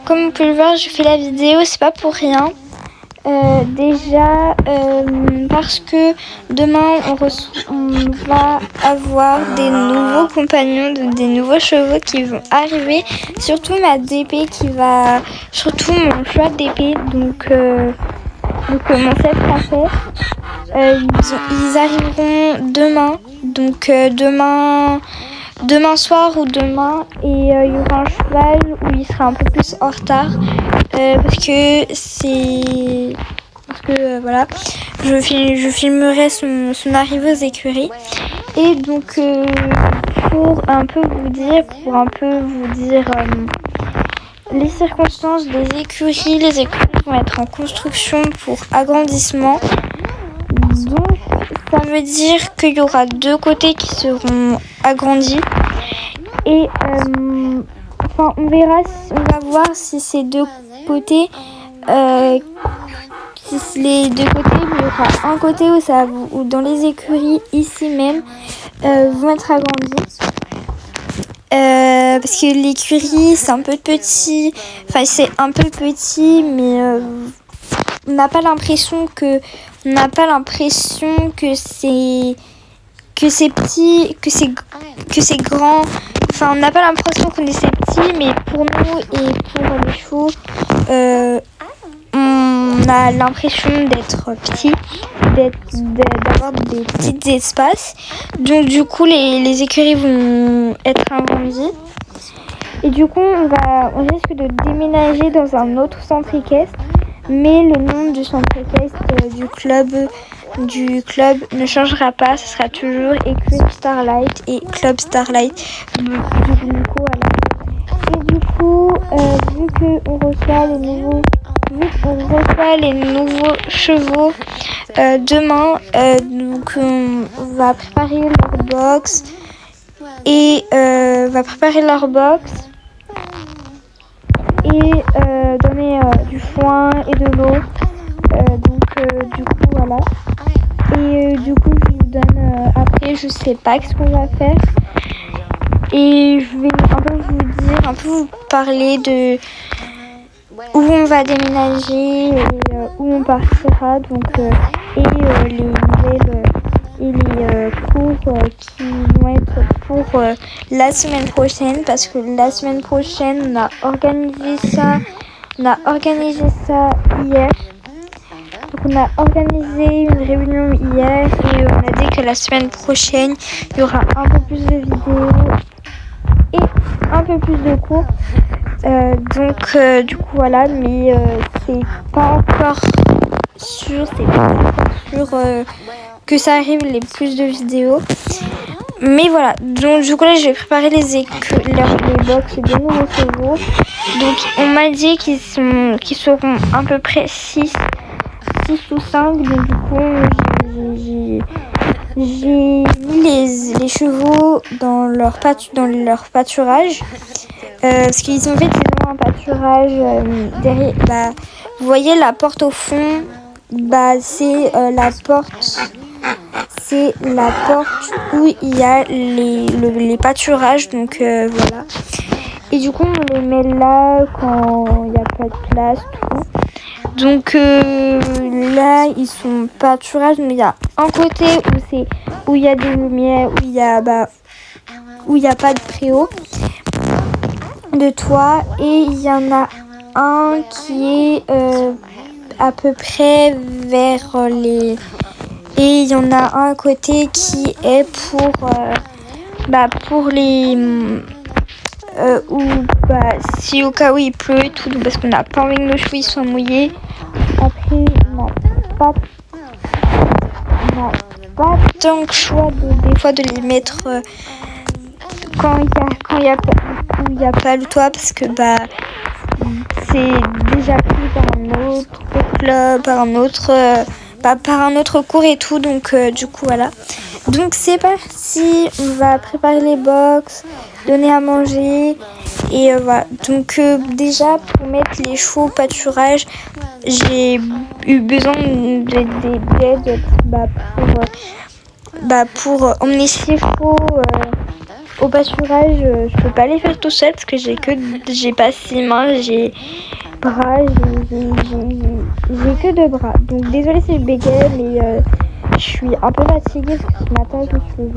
comme vous pouvez le voir, je fais la vidéo, c'est pas pour rien. Parce que demain on va avoir des nouveaux compagnons, des nouveaux chevaux qui vont arriver. Surtout ma DP surtout mon choix de DP, donc mon set français. Ils arriveront demain, donc demain soir ou demain, et il y aura un cheval où il sera un peu plus en retard parce que voilà, je filmerai son arrivée aux écuries. Et donc pour un peu vous dire les circonstances des écuries. Les écuries vont être en construction pour agrandissement. Donc ça veut dire qu'il y aura 2 côtés qui seront agrandis. Et on va voir si ces 2 côtés, si les 2 côtés, il y aura un côté où dans les écuries ici même vont être agrandis. Parce que l'écurie c'est un peu petit, mais on n'a pas l'impression que c'est petit, que c'est grand. Enfin, on n'a pas l'impression que c'est petit, mais pour nous et pour les chevaux, on a l'impression d'être petit, d'avoir des petits espaces. Donc du coup, les écuries vont être agrandies. Et du coup, on risque de déménager dans un autre centre équestre. Mais le nom du centre équestre du club ne changera pas. Ce sera toujours Écurie Starlight et Club Starlight. Du coup, voilà. Et du coup, vu qu'on reçoit les nouveaux chevaux demain, donc on va préparer leur box et donner du foin et de l'eau. Du coup voilà. Et du coup je vous donne après, je sais pas ce qu'on va faire. Et je vais vous parler de où on va déménager et où on partira. Donc les nouvelles et les cours qui vont être pour la semaine prochaine, parce que la semaine prochaine on a organisé ça hier. Donc on a organisé une réunion hier et on a dit que la semaine prochaine il y aura un peu plus de vidéos et un peu plus de cours. Du coup voilà, mais c'est pas encore sûr que ça arrive les plus de vidéos. Mais voilà, donc du coup là je vais préparer les box des nouveaux chevaux. Donc on m'a dit qu'ils seront à peu près 6 ou 5. Donc du coup j'ai mis les chevaux dans leur pâturage. Parce qu'ils ont fait un pâturage derrière. Vous voyez la porte au fond, c'est la porte où il y a les pâturages. Donc voilà. Et du coup on les met là quand il n'y a pas de place, tout. Donc là ils sont pâturage, mais il y a un côté où il y a des lumières, où il y a pas de préau de toit, et il y en a un qui est à peu près vers les, et il y en a un côté qui est pour les si au cas où il pleut et tout, parce qu'on n'a pas envie que nos cheveux soient mouillés. Après on n'a pas tant que choix des fois de les mettre quand il y a pas le toit, parce que c'est déjà pris par un autre club, par un autre cours et tout. Donc du coup voilà. Donc c'est parti, on va préparer les box, donner à manger et voilà. Donc déjà pour mettre les chevaux au pâturage, j'ai eu besoin d'aide pour emmener ces chevaux au pâturage, je peux pas les faire tout seul parce que j'ai pas 6 mains, j'ai bras, j'ai que 2 bras. Donc désolée si je bégaye, mais je suis un peu fatiguée parce que ce matin je me suis levée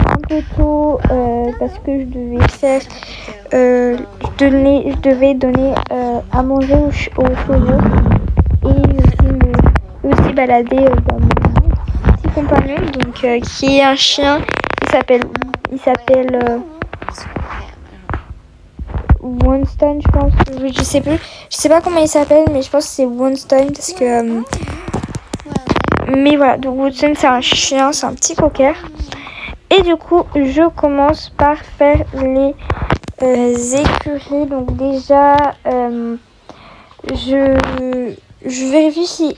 un peu tôt parce que je devais faire, je devais donner à manger aux chevaux et aussi balader dans mon petit compagnon, donc qui est un chien. Il s'appelle Winston, je pense. Je sais plus. Je sais pas comment il s'appelle, mais je pense que c'est Winston parce que. Mais voilà, donc Winston c'est un chien, c'est un petit cocker. Et du coup, je commence par faire les écuries. Donc déjà, je vérifie si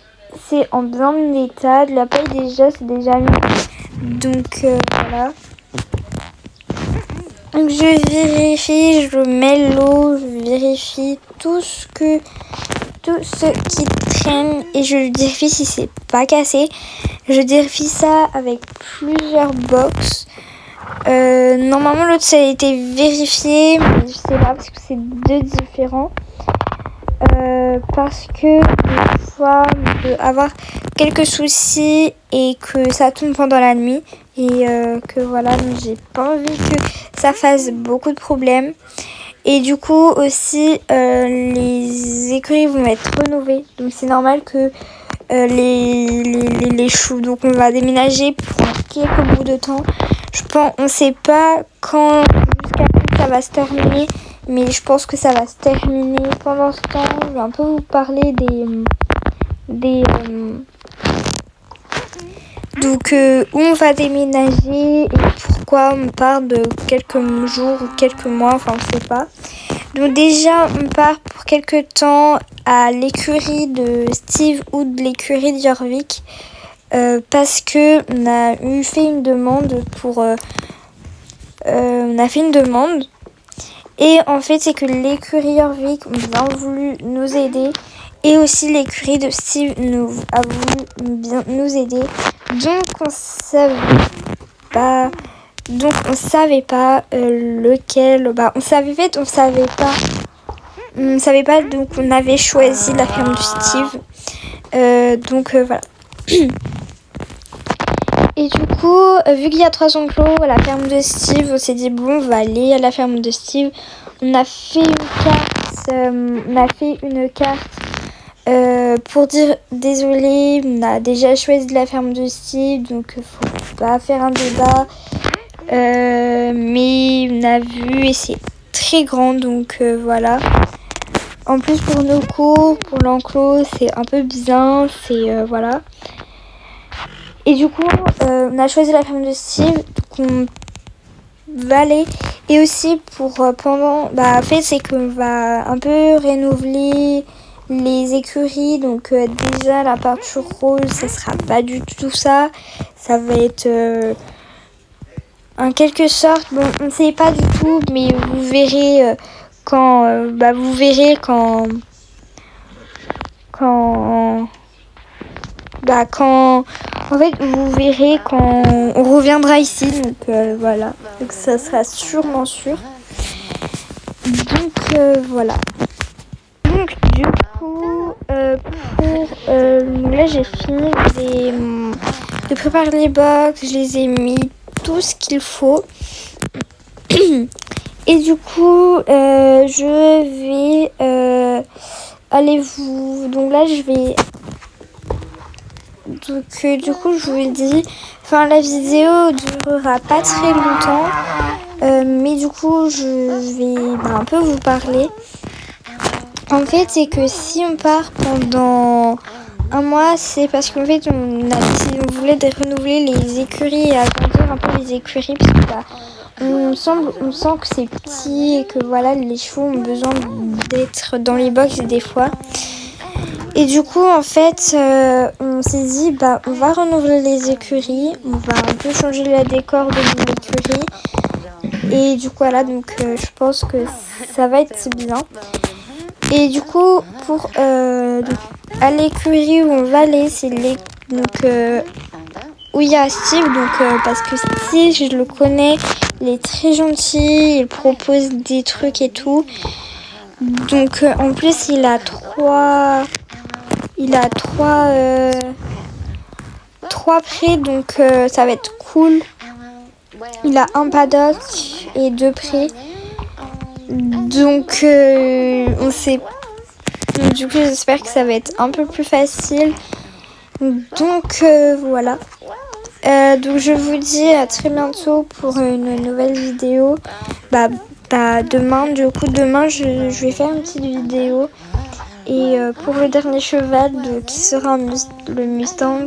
c'est en bien état. De la paille déjà, c'est déjà mis. Donc voilà. Donc je vérifie, je mets l'eau, je vérifie tout ce qui traîne et je vérifie si c'est pas cassé. Je vérifie ça avec plusieurs box. Normalement l'autre ça a été vérifié, mais je sais pas parce que c'est 2 différents. Parce que des fois on peut avoir quelques soucis et que ça tombe pendant la nuit et que voilà, donc j'ai pas envie que ça fasse beaucoup de problèmes. Et du coup aussi les écuries vont être rénovées, donc c'est normal que les choux, donc on va déménager pour quelques bouts de temps. Je pense, on sait pas quand, jusqu'à quand ça va se terminer, mais je pense que ça va se terminer. Pendant ce temps, je vais un peu vous parler donc où on va déménager et pourquoi on part de quelques jours ou quelques mois, enfin on sait pas. Donc déjà on part pour quelques temps à l'écurie de Steve ou de l'écurie de Jorvik parce que on a fait une demande on a fait une demande. Et en fait, c'est que l'écurie Jorvik ont bien voulu nous aider. Et aussi l'écurie de Steve a voulu bien nous aider. Donc on savait pas lequel. On savait pas. Donc on avait choisi la ferme de Steve. Voilà. Et du coup, vu qu'il y a 3 enclos à la ferme de Steve, on s'est dit bon, on va aller à la ferme de Steve. On a fait une carte. Pour dire désolé, on a déjà choisi la ferme de Steve, donc faut pas faire un débat. Mais on a vu et c'est très grand, donc voilà. En plus pour nos cours, pour l'enclos, c'est un peu bizarre, c'est voilà. Et du coup, on a choisi la ferme de Steve, donc on va aller. Et aussi pour pendant, en fait c'est qu'on va un peu renouveler les écuries. Donc déjà la peinture rose, ça sera pas du tout ça. Ça va être en quelque sorte, bon on ne sait pas du tout, mais vous verrez quand en fait vous verrez quand on reviendra ici, donc voilà, donc ça sera sûrement sûr. Donc voilà. Donc du coup là j'ai fini de préparer les box, je les ai mis tout ce qu'il faut. Et du coup je vais donc là je vais. Donc du coup je vous dis, la vidéo durera pas très longtemps, mais du coup je vais un peu vous parler. En fait c'est que si on part pendant un mois, c'est parce qu'en fait on voulait renouveler les écuries et agrandir un peu les écuries, parce que on sent que c'est petit et que voilà, les chevaux ont besoin d'être dans les box des fois. Et du coup, en fait, on s'est dit, on va renouveler les écuries, on va un peu changer la décor de l'écurie. Et du coup, voilà, donc je pense que ça va être bien. Et du coup, pour à l'écurie où on va aller, c'est où il y a Steve, donc parce que Steve, je le connais Il est très gentil, il propose des trucs et tout. Donc en plus il a trois prés, donc ça va être cool. Il a un paddock et 2 prés. Donc on sait. Du coup j'espère que ça va être un peu plus facile. Donc voilà. Donc je vous dis à très bientôt pour une nouvelle vidéo. Demain, je vais faire une petite vidéo. Et pour le dernier cheval qui sera le Mustang,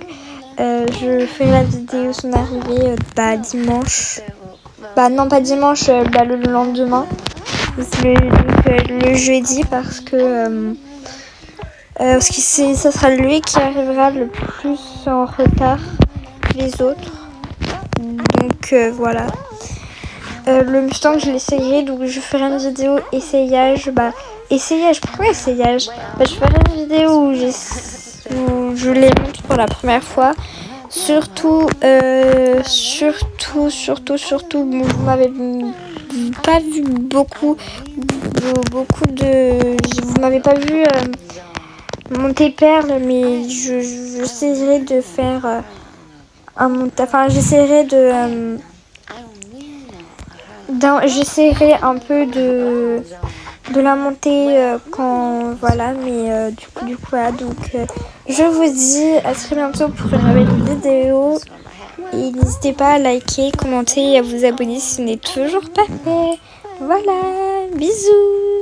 je ferai la vidéo son arrivée dimanche. Non, pas dimanche, le lendemain. Le jeudi parce que ça sera lui qui arrivera le plus en retard que les autres. Donc voilà. Le Mustang, je l'essayerai, donc je ferai une vidéo essayage. Pourquoi essayage? Je ferai une vidéo où je les montre pour la première fois. Surtout, vous m'avez pas vu beaucoup vous m'avez pas vu monter perle, mais j'essaierai de faire un montage. Enfin, j'essaierai un peu de la monter quand voilà, mais du coup voilà, donc je vous dis à très bientôt pour une nouvelle vidéo et n'hésitez pas à liker, commenter et à vous abonner si ce n'est toujours pas fait. Voilà, bisous.